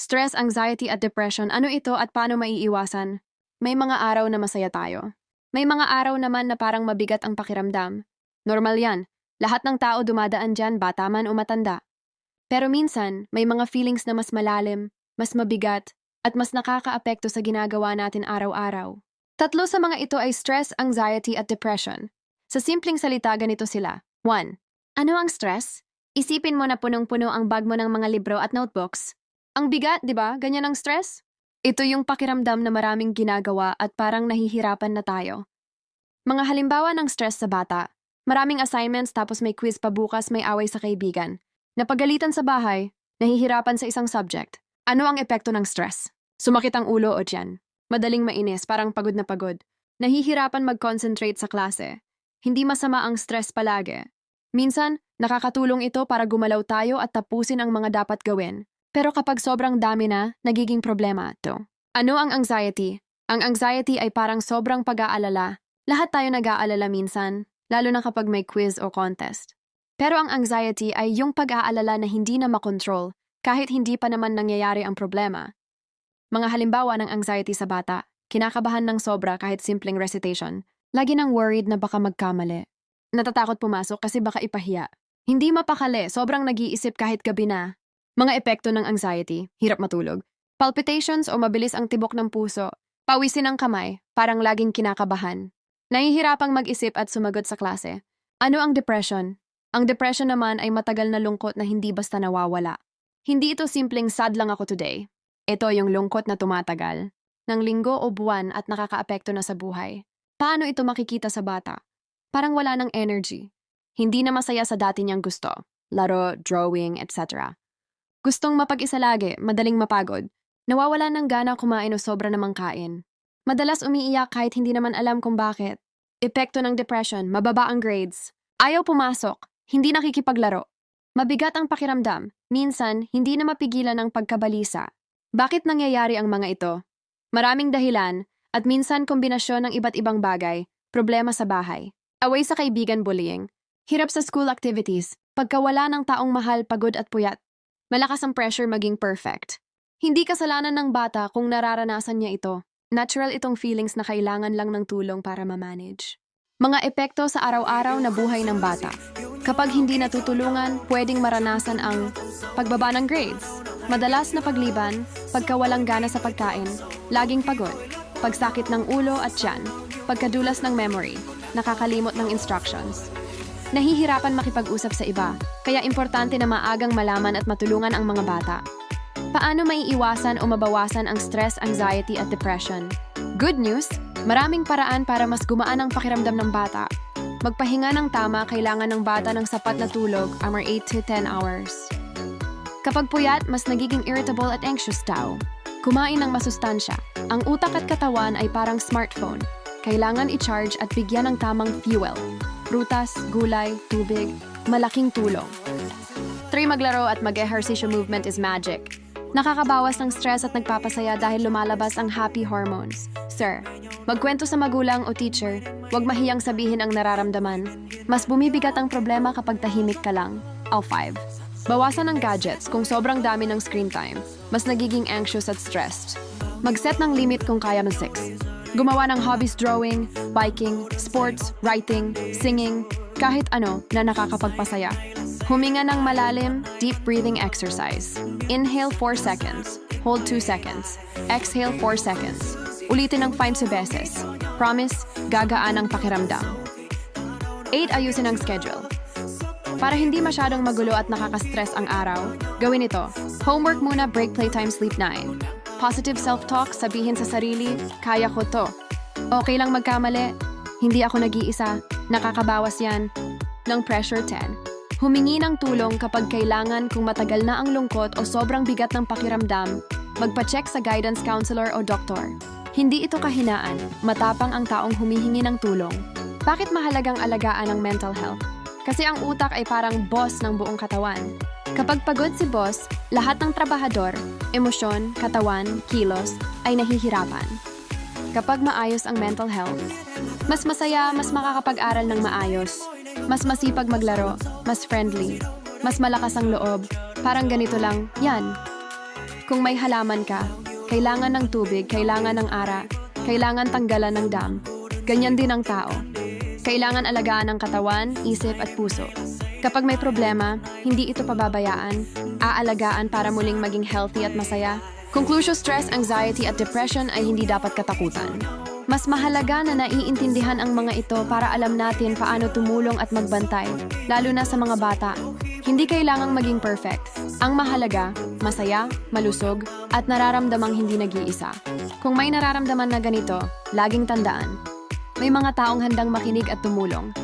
Stress, anxiety at depression, ano ito at paano maiiwasan? May mga araw na masaya tayo. May mga araw naman na parang mabigat ang pakiramdam. Normal yan. Lahat ng tao dumadaan dyan, bata man o matanda. Pero minsan, may mga feelings na mas malalim, mas mabigat, at mas nakakaapekto sa ginagawa natin araw-araw. Tatlo sa mga ito ay stress, anxiety at depression. Sa simpleng salita, ganito sila. 1. Ano ang stress? Isipin mo na punong-puno ang bag mo ng mga libro at notebooks. Ang bigat, di ba? Ganyan ang stress? Ito yung pakiramdam na maraming ginagawa at parang nahihirapan na tayo. Mga halimbawa ng stress sa bata. Maraming assignments tapos may quiz pa bukas, may away sa kaibigan. Napagalitan sa bahay, nahihirapan sa isang subject. Ano ang epekto ng stress? Sumakit ang ulo o tiyan. Madaling mainis, parang pagod na pagod. Nahihirapan mag-concentrate sa klase. Hindi masama ang stress palagi. Minsan, nakakatulong ito para gumalaw tayo at tapusin ang mga dapat gawin. Pero kapag sobrang dami na, nagiging problema ito. Ano ang anxiety? Ang anxiety ay parang sobrang pag-aalala. Lahat tayo nag-aalala minsan, lalo na kapag may quiz o contest. Pero ang anxiety ay yung pag-aalala na hindi na makontrol, kahit hindi pa naman nangyayari ang problema. Mga halimbawa ng anxiety sa bata, kinakabahan ng sobra kahit simpleng recitation. Lagi nang worried na baka magkamali. Natatakot pumasok kasi baka ipahiya. Hindi mapakali, sobrang nag-iisip kahit gabi na. Mga epekto ng anxiety, hirap matulog. Palpitations o mabilis ang tibok ng puso. Pawisin ang kamay, parang laging kinakabahan. Nahihirapang mag-isip at sumagot sa klase. Ano ang depression? Ang depression naman ay matagal na lungkot na hindi basta nawawala. Hindi ito simpleng sad lang ako today. Ito yung lungkot na tumatagal. Ng linggo o buwan at nakakaapekto na sa buhay. Paano ito makikita sa bata? Parang wala ng energy. Hindi na masaya sa dati niyang gusto. Laro, drawing, etc. Gustong mapag-isa lagi, madaling mapagod. Nawawala ng gana kumain o sobra namang kain. Madalas umiiyak kahit hindi naman alam kung bakit. Epekto ng depression, mababa ang grades. Ayaw pumasok, hindi nakikipaglaro. Mabigat ang pakiramdam, minsan hindi na mapigilan ang pagkabalisa. Bakit nangyayari ang mga ito? Maraming dahilan, at minsan kombinasyon ng iba't ibang bagay, problema sa bahay. Away sa kaibigan, bullying. Hirap sa school activities, pagkawala ng taong mahal, pagod at puyat. Malakas ang pressure maging perfect. Hindi kasalanan ng bata kung nararanasan niya ito. Natural itong feelings na kailangan lang ng tulong para ma-manage. Mga epekto sa araw-araw na buhay ng bata. Kapag hindi natutulungan, pwedeng maranasan ang pagbaba ng grades, madalas na pagliban, pagkawalang gana sa pagkain, laging pagod, pagsakit ng ulo at tiyan, pagkadulas ng memory, nakakalimot ng instructions. Nahihirapan makipag-usap sa iba, kaya importante na maagang malaman at matulungan ang mga bata. Paano maiiwasan o mabawasan ang stress, anxiety at depression? Good news! Maraming paraan para mas gumaan ang pakiramdam ng bata. Magpahinga ng tama, kailangan ng bata ng sapat na tulog, 8 to 10 hours. Kapag puyat, mas nagiging irritable at anxious tao. Kumain ng masustansya. Ang utak at katawan ay parang smartphone. Kailangan i-charge at bigyan ng tamang fuel. Prutas, gulay, tubig, malaking tulong. 3. Maglaro at mag-ehersisyo. Movement is magic. Nakakabawas ng stress at nagpapasaya dahil lumalabas ang happy hormones. Sir, magkwento sa magulang o teacher, huwag mahiyang sabihin ang nararamdaman. Mas bumibigat ang problema kapag tahimik ka lang. 5. Bawasan ang gadgets kung sobrang dami ng screen time. Mas nagiging anxious at stressed. Mag-set ng limit kung kaya ng 6. Gumawa ng hobbies, drawing, biking, sports, writing, singing, kahit ano na nakakapagpasaya. Huminga ng malalim, deep breathing exercise. Inhale 4 seconds. Hold 2 seconds. Exhale 4 seconds. Ulitin ng 5 beses. Promise, gagaan ang pakiramdam. 8. Ayusin ang schedule. Para hindi masyadong magulo at nakaka-stress ang araw, gawin ito. Homework muna, break, playtime, sleep 9. Positive self-talk, sabihin sa sarili, kaya ko to. Okay lang magkamali, hindi ako nag-iisa, nakakabawas yan. Ng pressure 10. Humingi ng tulong kapag kailangan kung matagal na ang lungkot o sobrang bigat ng pakiramdam, magpa-check sa guidance counselor o doktor. Hindi ito kahinaan, matapang ang taong humihingi ng tulong. Bakit mahalagang alagaan ang mental health? Kasi ang utak ay parang boss ng buong katawan. Kapag pagod si boss, lahat ng trabahador, emosyon, katawan, kilos, ay nahihirapan. Kapag maayos ang mental health, mas masaya, mas makakapag-aral ng maayos, mas masipag maglaro, mas friendly, mas malakas ang loob, parang ganito lang, yan. Kung may halaman ka, kailangan ng tubig, kailangan ng ara, kailangan tanggalan ng dam. Ganyan din ang tao. Kailangan alagaan ang katawan, isip at puso. Kapag may problema, hindi ito pababayaan, aalagaan para muling maging healthy at masaya. Conclusion, stress, anxiety at depression ay hindi dapat katakutan. Mas mahalaga na naiintindihan ang mga ito para alam natin paano tumulong at magbantay, lalo na sa mga bata. Hindi kailangang maging perfect. Ang mahalaga, masaya, malusog, at nararamdamang hindi nag-iisa. Kung may nararamdaman na ganito, laging tandaan. May mga taong handang makinig at tumulong.